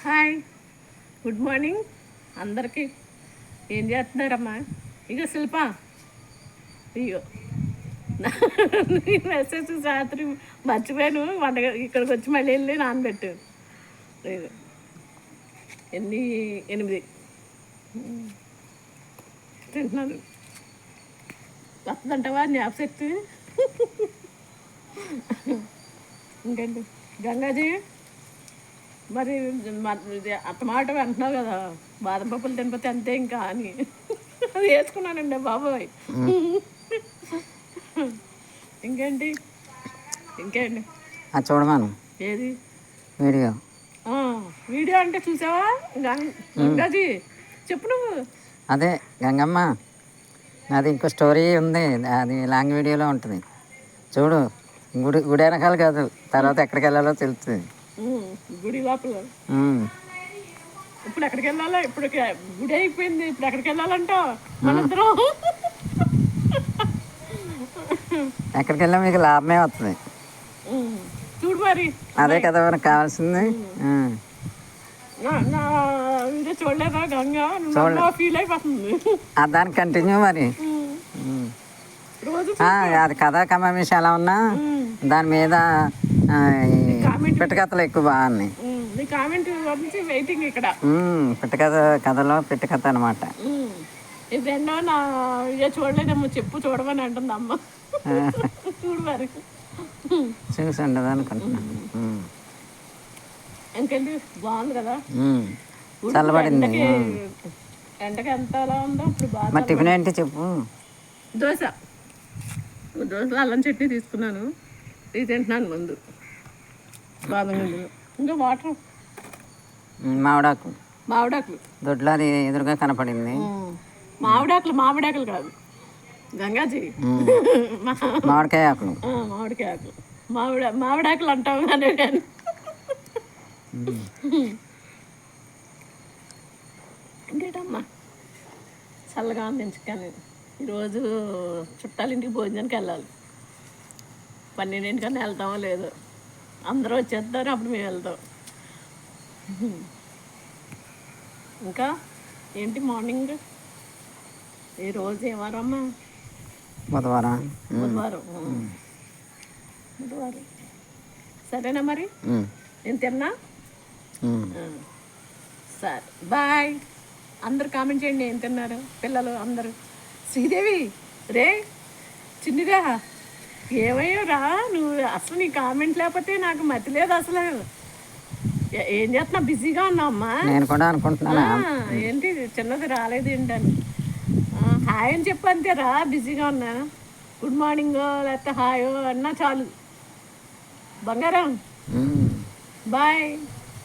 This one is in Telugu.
హాయ్, గుడ్ మార్నింగ్ అందరికీ. ఏం చేస్తున్నారమ్మా? ఇక శిల్ప, ఇగో ఈ మెసేజ్ రాత్రి మర్చిపోయాను. ఇక్కడికి వచ్చి మళ్ళీ వెళ్ళి నానబెట్టాను. ఇగో 8 తింటున్నాను. వస్తుందంటావా జ్ఞాపశక్తి? ఇంకేంటి గంగాజీ, మరి అత్తమాట అంటున్నావు కదా, బాదం పప్పులు తినకపోతే అంతే ఇంకా అని అది వేసుకున్నానండి బాబోయ్. ఇంకేంటి ఇంకేంటి చూడమాను ఏది వీడియో వీడియో అంటే చూసావా? గంగాజీ చెప్పు నువ్వు. అదే గంగమ్మ, అది ఇంకో స్టోరీ ఉంది, అది లాంగ్ వీడియోలో ఉంటుంది. చూడు, గుడి వెనకాల కాదు, తర్వాత ఎక్కడికి వెళ్ళాలో తెలుస్తుంది. గుడి లోపల ఇప్పుడు ఎక్కడికి వెళ్ళాలో, ఇప్పుడు గుడి అయిపోయింది, ఇప్పుడు ఎక్కడికి వెళ్ళాలంట మనందరం. ఎక్కడికి వెళ్ళా మీకు లాభమే వస్తుంది. చూడు మరి, అదే కదా మనకు కావాల్సింది. నా వీడియో చూడలేదా గంగా? ఫీల్ అయిపోతుంది. దానికి కంటిన్యూ మరి. రోజు అది కథా కమామిషి ఎలా ఉన్నా దాని మీద పిట్టకథలు ఎక్కువ బాగున్నాయి. కామెంట్ వెయిటింగ్ ఇక్కడ. కథలో పిట్టకథ అనమాట. ఇదేనో నా వీడియో చూడలేదేమో, చెప్పు చూడమని అంటుంది అమ్మ. చూడు మరి, చూసి ఉండదు అనుకుంటున్నాను. ఇంకేంటి, బాగుంది కదా, చల్లబడింది. ఎండకి ఎంత అలా ఉందో ఇప్పుడు బాగా. మరి టిఫిన్ ఏంటి చెప్పు? దోశ అల్లం చట్నీ తీసుకున్నాను, ఇది తింటున్నాను. ముందు బాదం గింజలు, ఇంకా వాటర్, మామిడాకులు దొడ్లో అది ఎదురుగా కనపడింది. మామిడాకులు కాదు గంగాజీ, మామిడికాయ ఆకులు. మామిడాకులు అంటావు కానీ ఇంకేటమ్మా, చల్లగా ఉందించుకొని ఈరోజు చుట్టాలింటికి భోజనానికి వెళ్ళాలి. 12 వెళ్తామో లేదో, అందరూ వచ్చేస్తారు, అప్పుడు మేము వెళ్తాం. ఇంకా ఏంటి మార్నింగ్? ఈరోజు ఏ వారం అమ్మా? బుధవారం. సరేనా మరి, నేను తిన్నా. సరే, బాయ్. అందరు కామెంట్ చేయండి ఏం తిన్నారు పిల్లలు అందరూ. శ్రీదేవి, రే చిన్నిగా, ఏమయ్యారా నువ్వు? అసలు నీ కామెంట్ లేకపోతే నాకు మతి లేదు అసలు. ఏం చేస్తున్నా? బిజీగా ఉన్నావమ్మా? నేను కూడా అనుకుంటున్నా ఏంటి చిన్నది రాలేదు ఏంటని. హాయ్ అని చెప్పు అంతేరా, బిజీగా ఉన్నా. గుడ్ మార్నింగ్ లేకపోతే హాయో అన్నా చాలు. బంగారం, బాయ్.